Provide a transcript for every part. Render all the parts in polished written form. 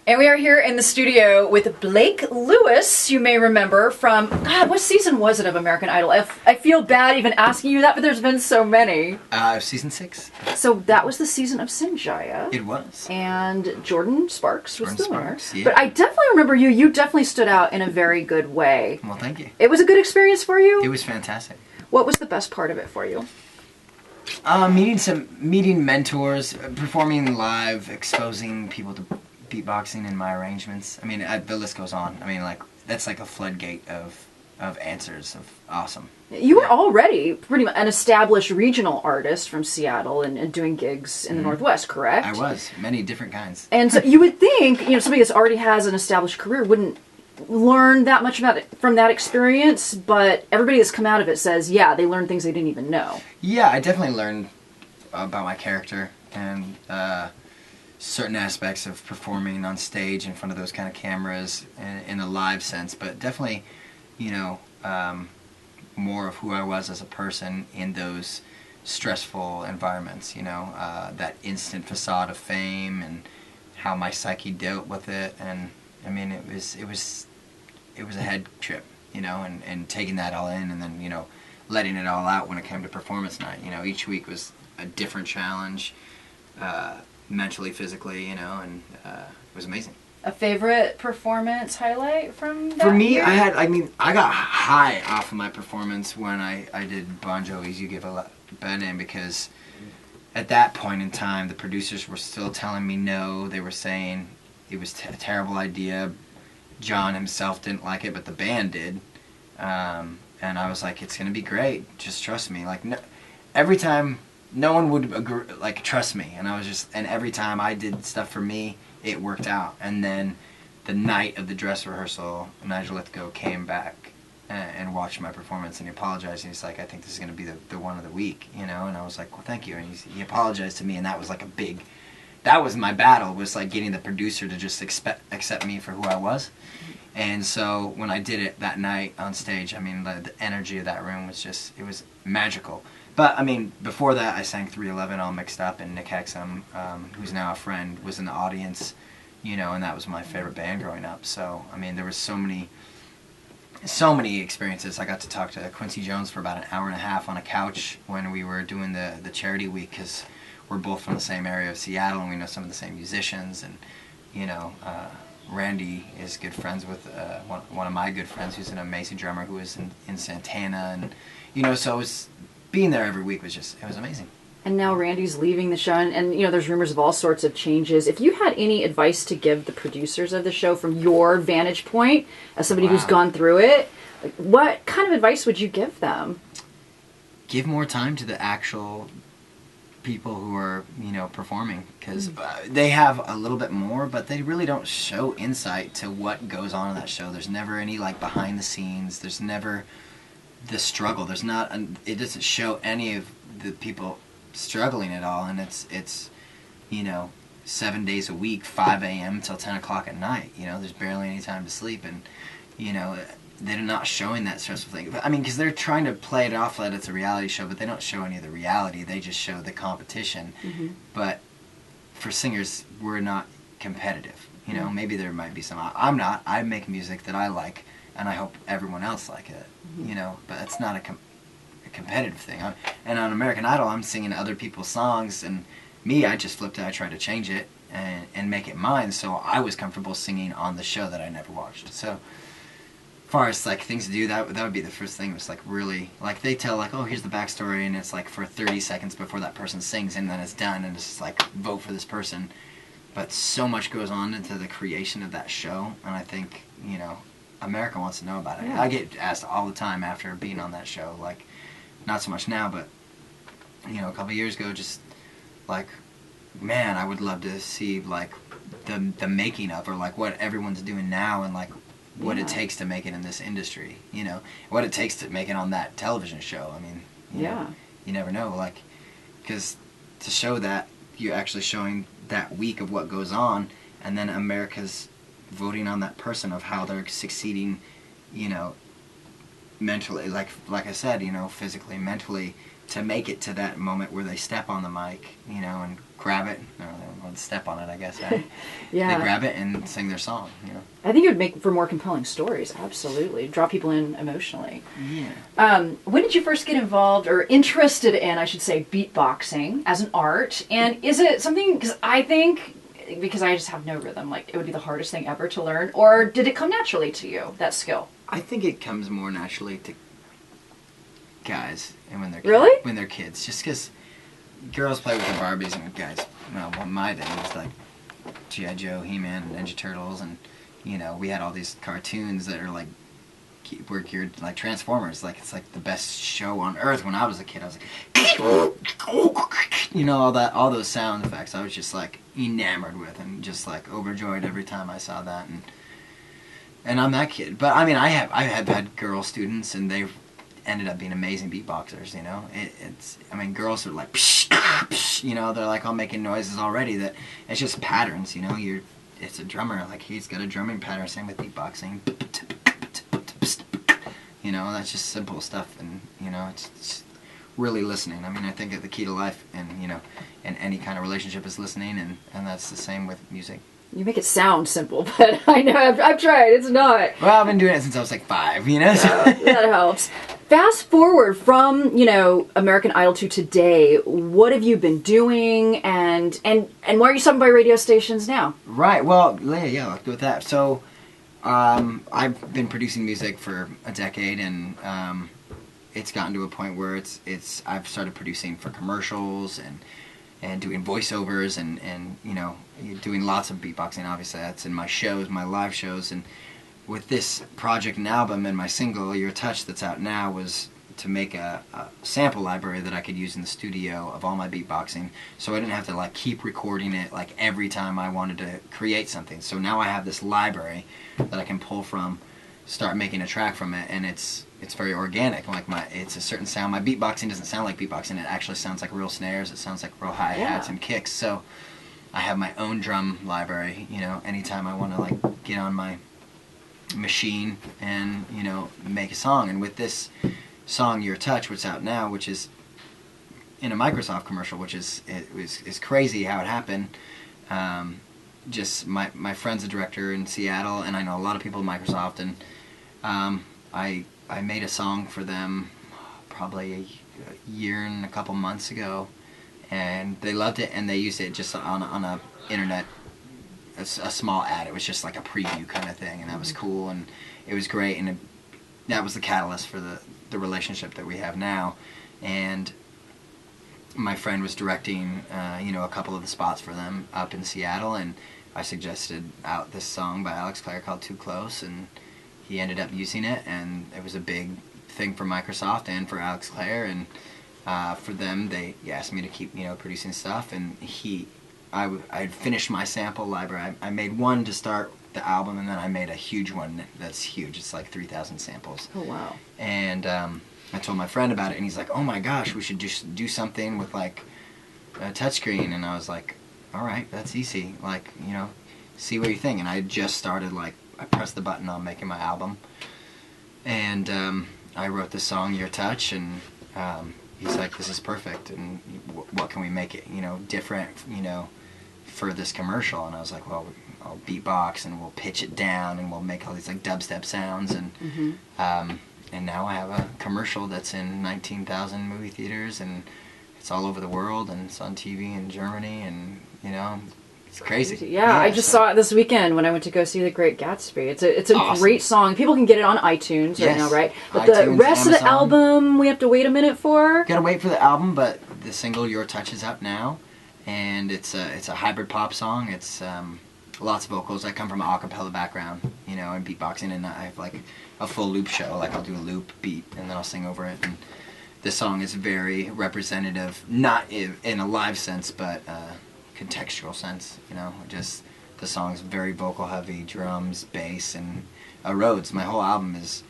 And we are here in the studio with Blake Lewis, you may remember from, God, what season was it of American Idol? I feel bad even asking you that, but there's been so many. Season 6. So that was the season of Sinjaya. It was. And Jordan Sparks was the winner. Yeah. But I definitely remember you. You definitely stood out in a very good way. Well, thank you. It was a good experience for you? It was fantastic. What was the best part of it for you? Meeting mentors, performing live, exposing people to beatboxing in my arrangements. I mean, the list goes on. I mean, like, that's like a floodgate of answers of awesome. You were already pretty much an established regional artist from Seattle and doing gigs in the Northwest, correct? I was. Many different kinds. And so you would think, somebody that already has an established career wouldn't learn that much about it from that experience, but everybody that's come out of it says, yeah, they learned things they didn't even know. Yeah, I definitely learned about my character and certain aspects of performing on stage in front of those kind of cameras in a live sense, but definitely, more of who I was as a person in those stressful environments, that instant facade of fame and how my psyche dealt with it. And I mean, it was a head trip, and taking that all in and then, letting it all out when it came to performance night. Each week was a different challenge, mentally, physically, and it was amazing. A favorite performance highlight from that For me, year? I got high off of my performance when I did Bon Jovi's You Give a Bad Name, because at that point in time, the producers were still telling me no. They were saying it was a terrible idea. John himself didn't like it, but the band did. And I was like, it's going to be great. Just trust me. Like, no, every time, no one would agree, like, trust me. And and every time I did stuff for me, it worked out. And then the night of the dress rehearsal, Nigel Lithgow came back and watched my performance, and he apologized. And he's like, I think this is going to be the one of the week, And I was like, well, thank you. And he apologized to me, and that was like that was my battle, was like getting the producer to just accept me for who I was. And so when I did it that night on stage, I mean, the energy of that room was it was magical. But, I mean, before that, I sang 311 All Mixed Up, and Nick Hexum, who's now a friend, was in the audience, and that was my favorite band growing up. So, I mean, there was so many experiences. I got to talk to Quincy Jones for about an hour and a half on a couch when we were doing the charity week, because we're both from the same area of Seattle, and we know some of the same musicians, and, Randy is good friends with one of my good friends who's an amazing drummer who is in Santana, and, so it was, being there every week was it was amazing. And now Randy's leaving the show, and there's rumors of all sorts of changes. If you had any advice to give the producers of the show from your vantage point, as somebody who's gone through it, what kind of advice would you give them? Give more time to the actual people who are, performing, because they have a little bit more, but they really don't show insight to what goes on in that show. There's never any, like, behind the scenes. There's never the struggle. There's not, it doesn't show any of the people struggling at all, and it's 7 days a week, 5 a.m. till 10 o'clock at night. There's barely any time to sleep, and they're not showing that stressful thing. I mean, because they're trying to play it off that it's a reality show, but they don't show any of the reality. They just show the competition. Mm-hmm. But for singers, we're not competitive. Maybe there might be some. I'm not. I make music that I like, and I hope everyone else like it. Mm-hmm. But it's not a competitive thing. And on American Idol, I'm singing other people's songs, and I just flipped it. I tried to change it and make it mine, so I was comfortable singing on the show that I never watched. So, as far as, like, things to do, that would be the first thing. Was, like, really, like, they tell, like, oh, here's the backstory, and it's, like, for 30 seconds before that person sings, and then it's done, and it's just, like, vote for this person. But so much goes on into the creation of that show, and I think, America wants to know about it. Yeah. I get asked all the time after being on that show, like, not so much now, but, a couple years ago, just, like, man, I would love to see, like, the making of, or, like, what everyone's doing now, and, like, what it takes to make it in this industry, what it takes to make it on that television show. I mean, you never know, like, because to show that, you're actually showing that week of what goes on, and then America's voting on that person of how they're succeeding, mentally, like I said, physically, mentally, to make it to that moment where they step on the mic, and grab it. No, would step on it, I guess, right? Yeah. They grab it and sing their song, you know. I think it would make for more compelling stories, absolutely. Draw people in emotionally. Yeah. When did you first get involved, or interested in, I should say, beatboxing as an art? And is it something, because I think, because I just have no rhythm, like, it would be the hardest thing ever to learn, or did it come naturally to you, that skill? I think it comes more naturally to guys and when they're kids, just because girls play with the Barbies and guys, well, my day was like G.I. Joe, He-Man, and Ninja Turtles, and you know, we had all these cartoons that are like were geared like Transformers. Like it's like the best show on earth. When I was a kid, I was like, you know, all those sound effects. I was just like enamored with and just like overjoyed every time I saw that. And I'm that kid. But I mean, I have had girl students, and they've ended up being amazing beatboxers. You know, I mean, girls are like, psh, psh, you know, they're like all making noises already. That it's just patterns. You know, it's a drummer. Like he's got a drumming pattern. Same with beatboxing. You know, that's just simple stuff, and you know, it's really listening. I mean, I think that the key to life, and you know, in any kind of relationship is listening, and that's the same with music. You make it sound simple, but I know I've tried. It's not. Well, I've been doing it since I was like 5. You know, so. That helps. Fast forward from, you know, American Idol to today. What have you been doing, and why are you subbing by radio stations now? Right. Well, yeah, let's go with that. So. I've been producing music for a decade, and it's gotten to a point where I've started producing for commercials and doing voiceovers and you know, doing lots of beatboxing. Obviously, that's in my shows, my live shows, and with this project and album and my single "Your Touch" that's out now was to make a sample library that I could use in the studio of all my beatboxing, so I didn't have to like keep recording it like every time I wanted to create something. So now I have this library that I can pull from, start making a track from it, and it's very organic. Like it's a certain sound. My beatboxing doesn't sound like beatboxing. It actually sounds like real snares. It sounds like real hi-hats and kicks. So I have my own drum library. You know, anytime I want to like get on my machine and you know make a song. And with this song "Your Touch," what's out now, which is in a Microsoft commercial, which is crazy how it happened. Just my friend's a director in Seattle, and I know a lot of people at Microsoft, and I made a song for them probably a year and a couple months ago, and they loved it, and they used it just on a internet, a small ad. It was just like a preview kind of thing, and that was cool, and it was great, and that was the catalyst for the relationship that we have now. And my friend was directing you know, a couple of the spots for them up in Seattle, and I suggested out this song by Alex Clare called "Too Close," and he ended up using it, and it was a big thing for Microsoft and for Alex Clare, and for them they asked me to keep, you know, producing stuff, and I had finished my sample library. I made one to start the album, and then I made a huge one that's huge. It's like 3,000 samples. Oh wow. And I told my friend about it, and he's like, "Oh my gosh, we should just do something with like a touchscreen." And I was like, "All right, that's easy. Like, you know, see what you think." And I just started, like, I pressed the button on making my album, and I wrote the song "Your Touch," and he's like, "This is perfect, and what can we make it, you know, different, you know, for this commercial?" And I was like, "Well, I'll beatbox, and we'll pitch it down, and we'll make all these like dubstep sounds, and and now I have a commercial that's in 19,000 movie theaters, and it's all over the world, and it's on TV in Germany, and you know, it's crazy." Yeah, I just saw it this weekend when I went to go see The Great Gatsby. It's a awesome, great song. People can get it on iTunes right now, right? But iTunes, the rest Amazon, of the album, we have to wait a minute for. Gotta wait for the album, but the single "Your Touch" is out now, and it's a hybrid pop song. It's lots of vocals. I come from an a cappella background, you know, and beatboxing, and I have like a full loop show. Like I'll do a loop beat, and then I'll sing over it. And this song is very representative, not in a live sense, but contextual sense. You know, just the song's very vocal heavy, drums, bass, and Rhodes. My whole album is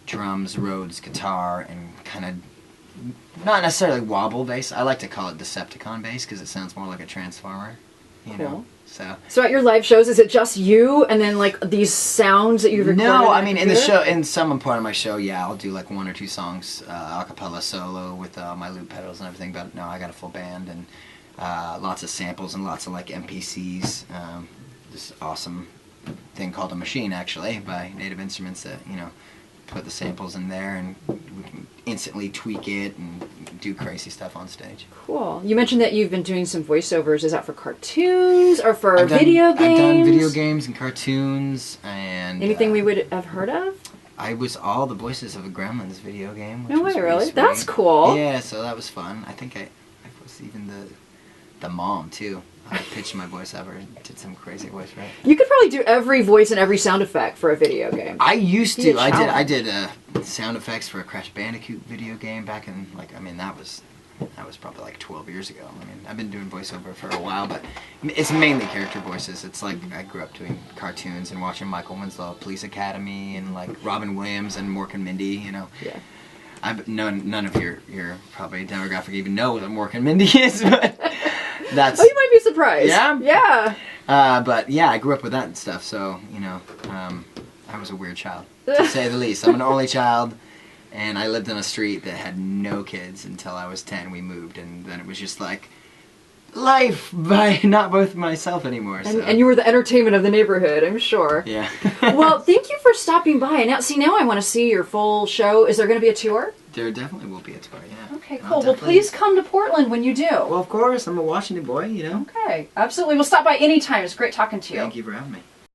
drums, Rhodes, guitar, and kind of not necessarily wobble bass. I like to call it Decepticon bass because it sounds more like a transformer. You know. So at your live shows, is it just you, and then like these sounds that you've recorded? No, I mean in the show, in some part of my show, yeah, I'll do like 1 or 2 songs a cappella solo with my loop pedals and everything. But no, I got a full band, and lots of samples and lots of like MPCs. This awesome thing called a machine, actually, by Native Instruments that, you know, put the samples in there and we can instantly tweak it and do crazy stuff on stage. Cool. You mentioned that you've been doing some voiceovers. Is that for cartoons or for video games? I've done video games and cartoons and... Anything we would have heard of? I was all the voices of a Gremlins video game. No way, really? That's cool. Yeah, so that was fun. I think I was even the mom, too. I pitched my voice ever and did some crazy voice, right? You could probably do every voice and every sound effect for a video game. I used to. I did sound effects for a Crash Bandicoot video game back in, like, I mean, that was probably like 12 years ago. I mean, I've been doing voiceover for a while, but it's mainly character voices. It's like I grew up doing cartoons and watching Michael Winslow, Police Academy, and like Robin Williams and Mork and Mindy, you know. Yeah. None of your probably demographic even know what Mork and Mindy is, but that's... Oh, you might be surprised. Yeah? Yeah. But yeah, I grew up with that and stuff, so, you know, I was a weird child, to say the least. I'm an only child, and I lived on a street that had no kids until I was 10. We moved, and then it was just like life by not both myself anymore. So. And you were the entertainment of the neighborhood, I'm sure. Yeah. Well, thank you for stopping by. Now I want to see your full show. Is there going to be a tour? There definitely will be a tour, yeah. Okay, cool. Well, please come to Portland when you do. Well, of course. I'm a Washington boy, you know. Okay, absolutely. We'll stop by anytime. It's great talking to you. Thank you for having me.